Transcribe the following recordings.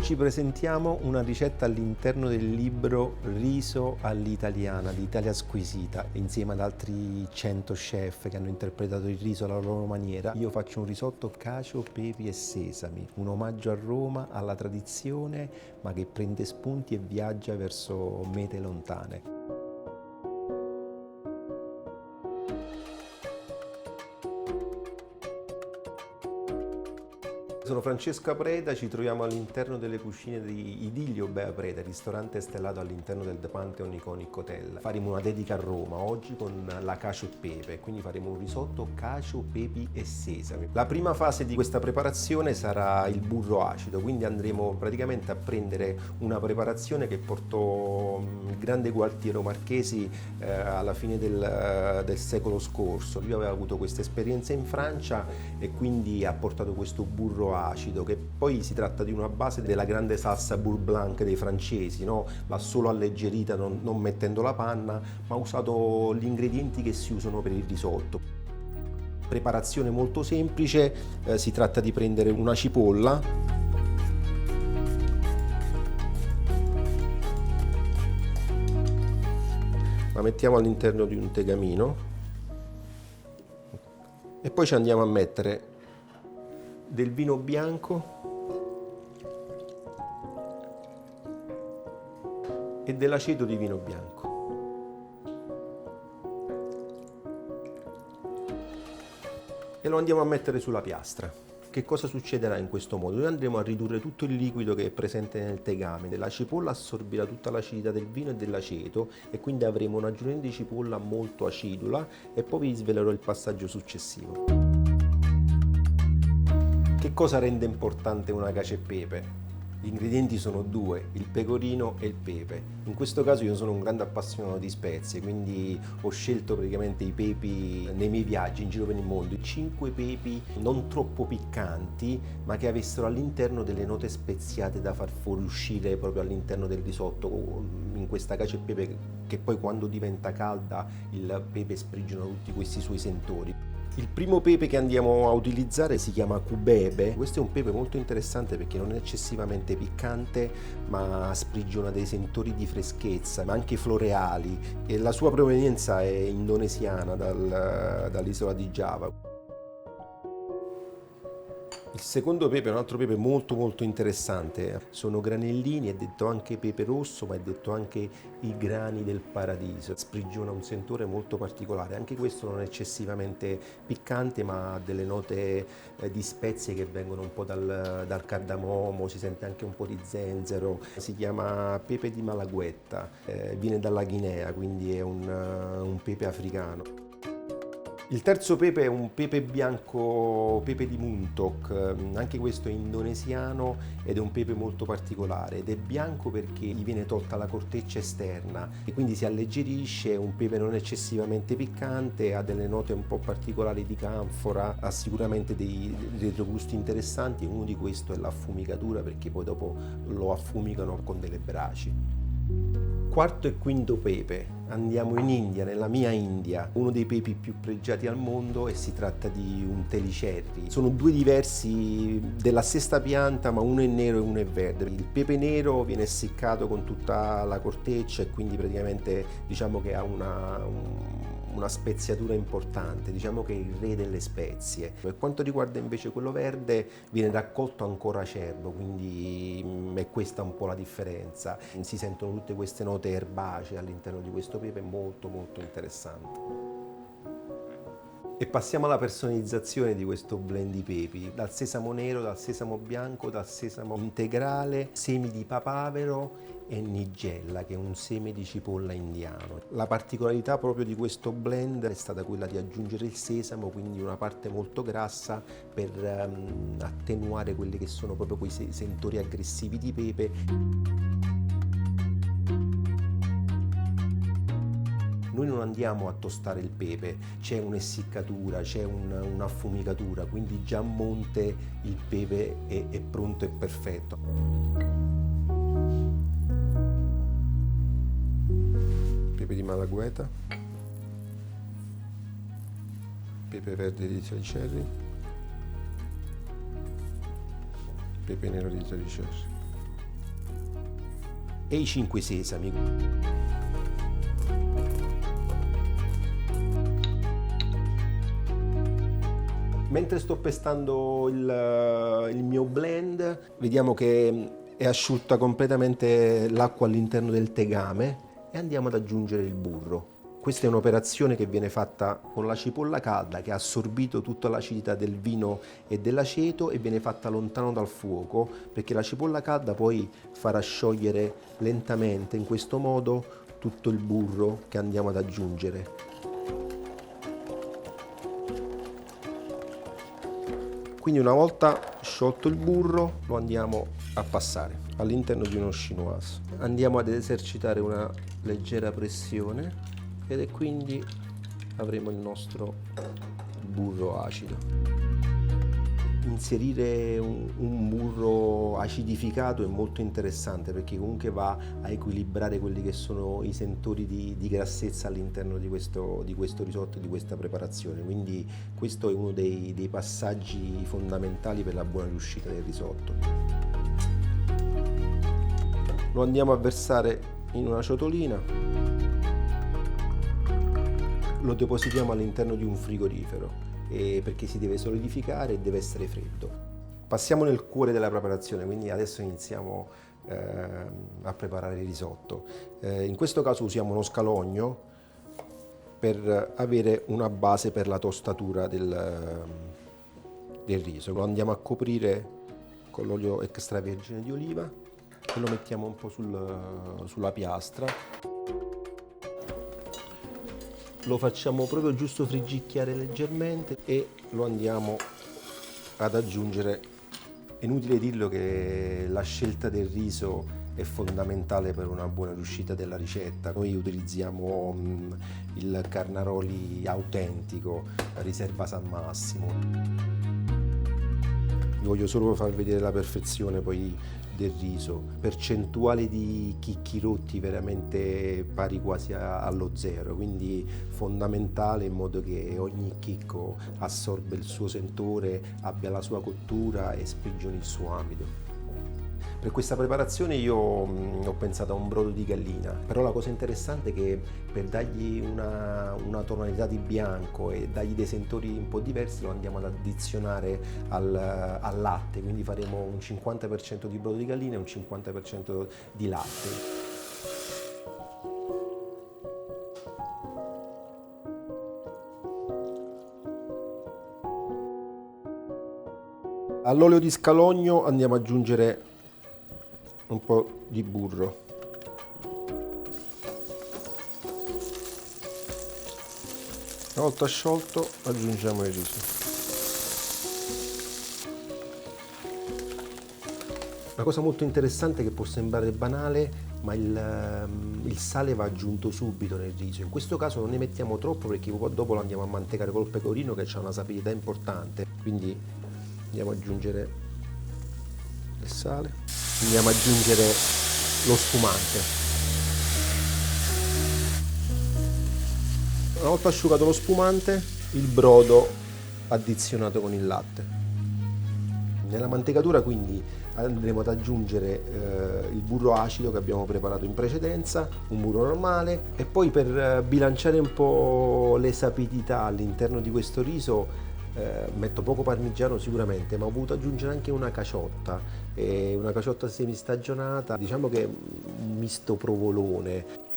Oggi presentiamo una ricetta all'interno del libro Riso all'italiana di Italia Squisita, insieme ad altri 100 chef che hanno interpretato il riso alla loro maniera. Io faccio un risotto cacio, pepi e sesami, un omaggio a Roma, alla tradizione, ma che prende spunti e viaggia verso mete lontane. Sono Francesco Apreda, ci troviamo all'interno delle cucine di Idilio Bea Preda, ristorante stellato all'interno del The Pantheon Iconic Hotel. Faremo una dedica a Roma oggi con la cacio e pepe, quindi faremo un risotto cacio, pepi e sesami. La prima fase di questa preparazione sarà il burro acido, quindi andremo praticamente a prendere una preparazione che portò il grande Gualtiero Marchesi alla fine del secolo scorso. Lui aveva avuto questa esperienza in Francia e quindi ha portato questo burro acido, che poi si tratta di una base della grande salsa beurre blanc dei francesi, no? L'ha solo alleggerita non mettendo la panna, ma ha usato gli ingredienti che si usano per il risotto. Preparazione molto semplice, si tratta di prendere una cipolla, la mettiamo all'interno di un tegamino e poi ci andiamo a mettere del vino bianco e dell'aceto di vino bianco e lo andiamo a mettere sulla piastra. Che cosa succederà in questo modo? Noi andremo a ridurre tutto il liquido che è presente nel tegame, la cipolla assorbirà tutta l'acidità del vino e dell'aceto e quindi avremo una giurina di cipolla molto acidula e poi vi svelerò il passaggio successivo. Che cosa rende importante una cacio e pepe? Gli ingredienti sono due, il pecorino e il pepe. In questo caso io sono un grande appassionato di spezie, quindi ho scelto praticamente i pepi nei miei viaggi in giro per il mondo. 5 pepi non troppo piccanti, ma che avessero all'interno delle note speziate da far fuoriuscire proprio all'interno del risotto. In questa cacio e pepe che poi quando diventa calda il pepe sprigiona tutti questi suoi sentori. Il primo pepe che andiamo a utilizzare si chiama cubebe. Questo è un pepe molto interessante perché non è eccessivamente piccante, ma sprigiona dei sentori di freschezza, ma anche floreali. E la sua provenienza è indonesiana, dall'isola di Giava. Il secondo pepe è un altro pepe molto interessante, sono granellini, è detto anche pepe rosso, ma è detto anche i grani del paradiso, sprigiona un sentore molto particolare, anche questo non è eccessivamente piccante, ma ha delle note di spezie che vengono un po' dal cardamomo, si sente anche un po' di zenzero, si chiama pepe di Malaguetta, viene dalla Guinea, quindi è un pepe africano. Il terzo pepe è un pepe bianco, pepe di Muntok, anche questo è indonesiano ed è un pepe molto particolare ed è bianco perché gli viene tolta la corteccia esterna e quindi si alleggerisce, è un pepe non eccessivamente piccante, ha delle note un po' particolari di canfora, ha sicuramente dei retrogusti interessanti, uno di questi è l'affumicatura perché poi dopo lo affumicano con delle braci. Quarto e quinto pepe, andiamo in India, nella mia India, uno dei pepi più pregiati al mondo e si tratta di un telicerri. Sono due diversi della stessa pianta, ma uno è nero e uno è verde. Il pepe nero viene essiccato con tutta la corteccia e quindi praticamente diciamo che ha una speziatura importante, diciamo che è il re delle spezie. Per quanto riguarda invece quello verde viene raccolto ancora acerbo, quindi è questa un po' la differenza. Si sentono tutte queste note erbacee all'interno di questo pepe molto interessante. E passiamo alla personalizzazione di questo blend di pepi, dal sesamo nero, dal sesamo bianco, dal sesamo integrale, semi di papavero e nigella, che è un seme di cipolla indiano. La particolarità proprio di questo blend è stata quella di aggiungere il sesamo, quindi una parte molto grassa per attenuare quelli che sono proprio quei sentori aggressivi di pepe. Noi non andiamo a tostare il pepe, c'è un'essiccatura, c'è un'affumicatura, quindi già a monte il pepe è pronto e perfetto. Pepe di Malagueta, pepe verde di Telicerri, pepe nero di Telicerri. e i 5 sesami. Mentre sto pestando il mio blend, vediamo che è asciutta completamente l'acqua all'interno del tegame e andiamo ad aggiungere il burro. Questa è un'operazione che viene fatta con la cipolla calda che ha assorbito tutta l'acidità del vino e dell'aceto e viene fatta lontano dal fuoco, perché la cipolla calda poi farà sciogliere lentamente in questo modo tutto il burro che andiamo ad aggiungere. Quindi una volta sciolto il burro lo andiamo a passare all'interno di uno chinoise. Andiamo ad esercitare una leggera pressione ed quindi avremo il nostro burro acido. Inserire un burro acidificato è molto interessante perché comunque va a equilibrare quelli che sono i sentori di grassezza all'interno di questo risotto e di questa preparazione, quindi questo è uno dei passaggi fondamentali per la buona riuscita del risotto. Lo andiamo a versare in una ciotolina, lo depositiamo all'interno di un frigorifero perché si deve solidificare e deve essere freddo. Passiamo nel cuore della preparazione, quindi adesso iniziamo a preparare il risotto. In questo caso usiamo uno scalogno per avere una base per la tostatura del riso. Lo andiamo a coprire con l'olio extravergine di oliva e lo mettiamo un po' sulla piastra. Lo facciamo proprio giusto friggicchiare leggermente e lo andiamo ad aggiungere. È inutile dirlo che la scelta del riso è fondamentale per una buona riuscita della ricetta. Noi utilizziamo il Carnaroli autentico, riserva San Massimo. Vi voglio solo far vedere la perfezione poi del riso, percentuale di chicchi rotti veramente pari quasi allo zero, quindi fondamentale in modo che ogni chicco assorbe il suo sentore, abbia la sua cottura e sprigioni il suo amido. Per questa preparazione io ho pensato a un brodo di gallina, però la cosa interessante è che per dargli una tonalità di bianco e dargli dei sentori un po' diversi lo andiamo ad addizionare al latte, quindi faremo un 50% di brodo di gallina e un 50% di latte. All'olio di scalogno andiamo ad aggiungere un po' di burro. Una volta sciolto aggiungiamo il riso. Una cosa molto interessante che può sembrare banale, ma il sale va aggiunto subito nel riso. In questo caso non ne mettiamo troppo perché poi dopo lo andiamo a mantecare col pecorino che ha una sapidità importante. Quindi andiamo ad aggiungere il sale, andiamo ad aggiungere lo spumante. Una volta asciugato lo spumante, il brodo addizionato con il latte. Nella mantecatura quindi andremo ad aggiungere il burro acido che abbiamo preparato in precedenza, un burro normale e poi per bilanciare un po' le sapidità all'interno di questo riso metto poco parmigiano sicuramente, ma ho voluto aggiungere anche una caciotta semistagionata, diciamo che è un misto provolone.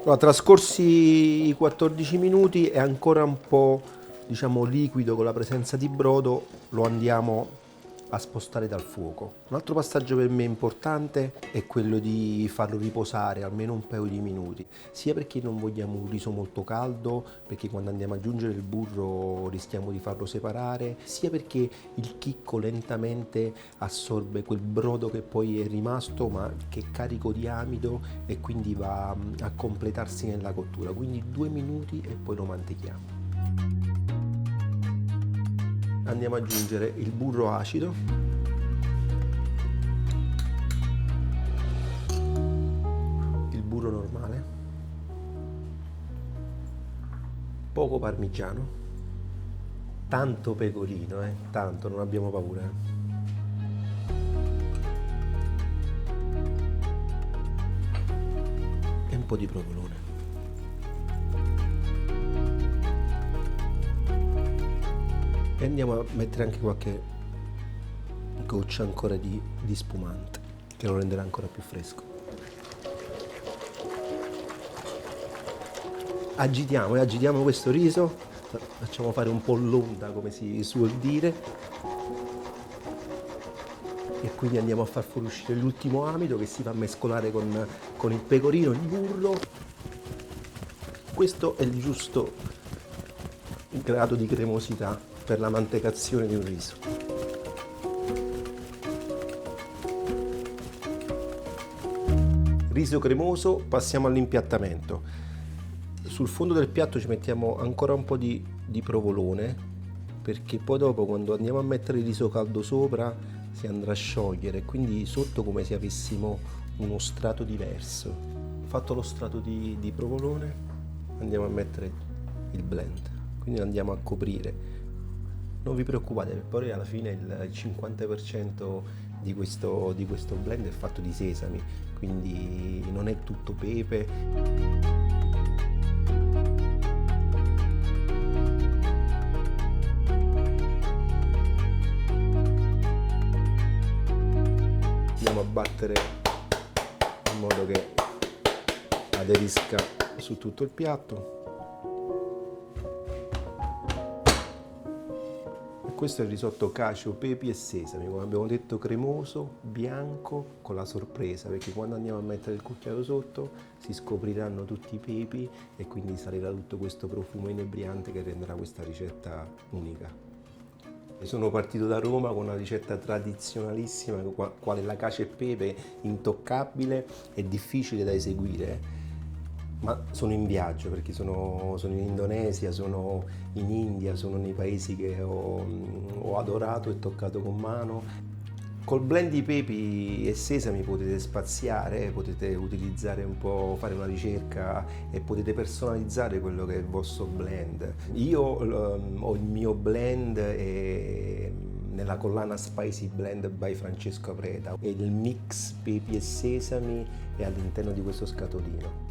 Allora, trascorsi i 14 minuti è ancora un po', diciamo, liquido con la presenza di brodo, lo andiamo a spostare dal fuoco. Un altro passaggio per me importante è quello di farlo riposare almeno un paio di minuti, sia perché non vogliamo un riso molto caldo, perché quando andiamo ad aggiungere il burro rischiamo di farlo separare, sia perché il chicco lentamente assorbe quel brodo che poi è rimasto ma che è carico di amido e quindi va a completarsi nella cottura, quindi 2 minuti e poi lo mantechiamo. Andiamo ad aggiungere il burro acido, il burro normale, poco parmigiano, tanto pecorino, tanto, non abbiamo paura. po' di provolone. E andiamo a mettere anche qualche goccia ancora di spumante, che lo renderà ancora più fresco. Agitiamo questo riso, facciamo fare un po' l'onda, come si suol dire, e quindi andiamo a far fuoriuscire l'ultimo amido che si va a mescolare con il pecorino, il burro. Questo è il giusto grado di cremosità per la mantecazione di un riso. Riso cremoso, passiamo all'impiattamento. Sul fondo del piatto ci mettiamo ancora un po' di provolone, perché poi dopo, quando andiamo a mettere il riso caldo sopra, si andrà a sciogliere, quindi sotto come se avessimo uno strato diverso. Fatto lo strato di provolone, andiamo a mettere il blend, quindi andiamo a coprire. Non vi preoccupate, perché poi alla fine il 50% di questo blend è fatto di sesami, quindi non è tutto pepe. Andiamo a battere in modo che aderisca su tutto il piatto. E questo è il risotto cacio, pepi e sesami, come abbiamo detto, cremoso, bianco, con la sorpresa, perché quando andiamo a mettere il cucchiaio sotto si scopriranno tutti i pepi e quindi salirà tutto questo profumo inebriante che renderà questa ricetta unica. Sono partito da Roma con una ricetta tradizionalissima, quale la cacio e pepe, intoccabile e difficile da eseguire, ma sono in viaggio perché sono in Indonesia, sono in India, sono nei paesi che ho adorato e toccato con mano. Col blend di pepi e sesami potete spaziare, potete utilizzare un po', fare una ricerca e potete personalizzare quello che è il vostro blend. Io ho il mio blend nella collana Spicy Blend by Francesco Apreta e il mix pepi e sesami è all'interno di questo scatolino.